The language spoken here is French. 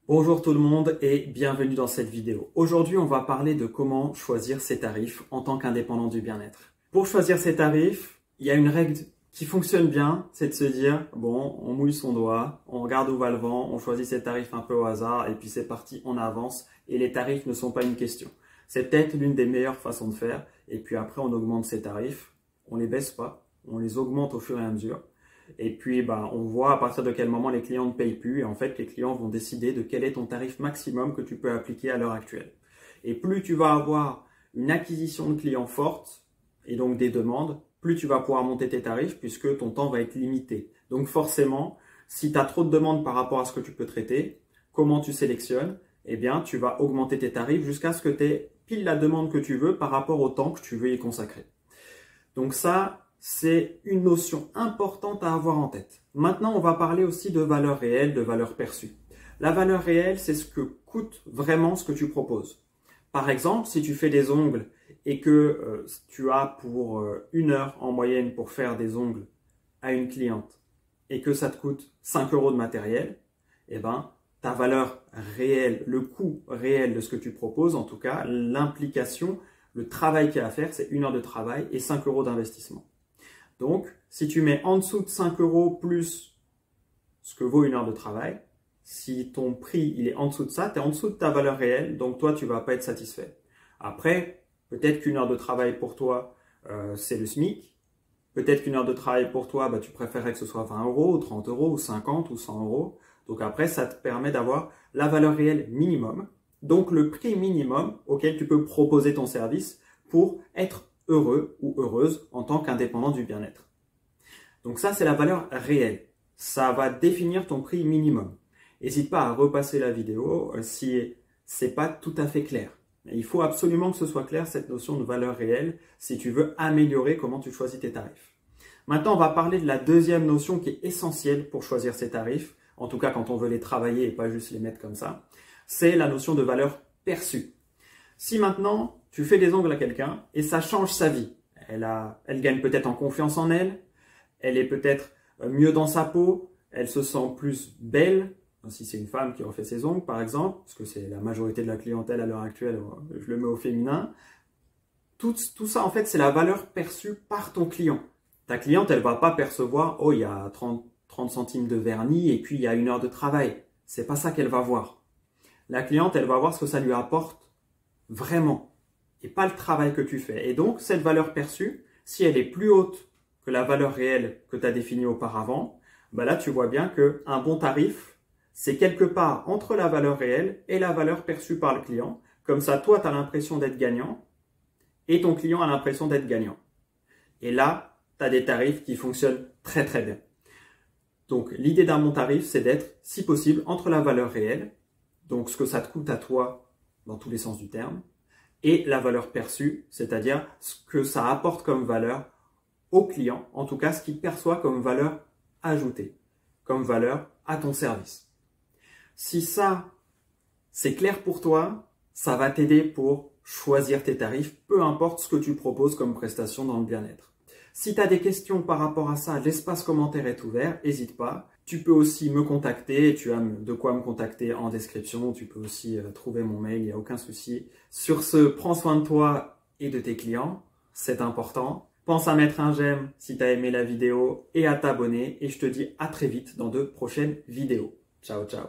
Bonjour tout le monde et bienvenue dans cette vidéo. Aujourd'hui, on va parler de comment choisir ses tarifs en tant qu'indépendant du bien-être. Pour choisir ses tarifs, il y a une règle qui fonctionne bien, c'est de se dire, bon, on mouille son doigt, on regarde où va le vent, on choisit ses tarifs un peu au hasard et puis c'est parti, on avance et les tarifs ne sont pas une question. C'est peut-être l'une des meilleures façons de faire et puis après on augmente ses tarifs, on les baisse pas, on les augmente au fur et à mesure. Et puis, on voit à partir de quel moment les clients ne payent plus. Et en fait, les clients vont décider de quel est ton tarif maximum que tu peux appliquer à l'heure actuelle. Et plus tu vas avoir une acquisition de clients forte et donc des demandes, plus tu vas pouvoir monter tes tarifs puisque ton temps va être limité. Donc forcément, si tu as trop de demandes par rapport à ce que tu peux traiter, comment tu sélectionnes? Eh bien, tu vas augmenter tes tarifs jusqu'à ce que tu aies pile la demande que tu veux par rapport au temps que tu veux y consacrer. Donc ça, c'est une notion importante à avoir en tête. Maintenant, on va parler aussi de valeur réelle, de valeur perçue. La valeur réelle, c'est ce que coûte vraiment ce que tu proposes. Par exemple, si tu fais des ongles et que tu as pour 1 heure en moyenne pour faire des ongles à une cliente et que ça te coûte 5 € de matériel, eh ben, ta valeur réelle, le coût réel de ce que tu proposes, en tout cas, l'implication, le travail qu'il y a à faire, c'est 1 heure de travail et 5 € d'investissement. Donc, si tu mets en dessous de 5 € plus ce que vaut 1 heure de travail, si ton prix il est en dessous de ça, tu es en dessous de ta valeur réelle, donc toi, tu ne vas pas être satisfait. Après, peut-être qu'une heure de travail pour toi, c'est le SMIC. Peut-être qu'une heure de travail pour toi, tu préférerais que ce soit 20 €, ou 30 € ou 50 ou 100 €. Donc après, ça te permet d'avoir la valeur réelle minimum, donc le prix minimum auquel tu peux proposer ton service pour être heureux ou heureuse en tant qu'indépendant du bien-être. Donc ça, c'est la valeur réelle. Ça va définir ton prix minimum. N'hésite pas à repasser la vidéo si c'est pas tout à fait clair. Il faut absolument que ce soit clair, cette notion de valeur réelle, si tu veux améliorer comment tu choisis tes tarifs. Maintenant, on va parler de la deuxième notion qui est essentielle pour choisir ses tarifs, en tout cas quand on veut les travailler et pas juste les mettre comme ça. C'est la notion de valeur perçue. Si maintenant, tu fais des ongles à quelqu'un et ça change sa vie, elle gagne peut-être en confiance en elle, elle est peut-être mieux dans sa peau, elle se sent plus belle, si c'est une femme qui refait ses ongles par exemple, parce que c'est la majorité de la clientèle à l'heure actuelle, je le mets au féminin. Tout ça en fait c'est la valeur perçue par ton client. Ta cliente elle va pas percevoir, oh il y a 30 centimes de vernis et puis il y a 1 heure de travail. C'est pas ça qu'elle va voir. La cliente elle va voir ce que ça lui apporte vraiment, et pas le travail que tu fais. Et donc, cette valeur perçue, si elle est plus haute que la valeur réelle que tu as définie auparavant, là, tu vois bien qu'un bon tarif, c'est quelque part entre la valeur réelle et la valeur perçue par le client. Comme ça, toi, tu as l'impression d'être gagnant et ton client a l'impression d'être gagnant. Et là, tu as des tarifs qui fonctionnent très, très bien. Donc, l'idée d'un bon tarif, c'est d'être, si possible, entre la valeur réelle, donc ce que ça te coûte à toi dans tous les sens du terme, et la valeur perçue, c'est-à-dire ce que ça apporte comme valeur au client, en tout cas ce qu'il perçoit comme valeur ajoutée, comme valeur à ton service. Si ça, c'est clair pour toi, ça va t'aider pour choisir tes tarifs, peu importe ce que tu proposes comme prestation dans le bien-être. Si tu as des questions par rapport à ça, l'espace commentaire est ouvert, n'hésite pas. Tu peux aussi me contacter, tu as de quoi me contacter en description, tu peux aussi trouver mon mail, il n'y a aucun souci. Sur ce, prends soin de toi et de tes clients, c'est important. Pense à mettre un j'aime si tu as aimé la vidéo et à t'abonner et je te dis à très vite dans de prochaines vidéos. Ciao, ciao.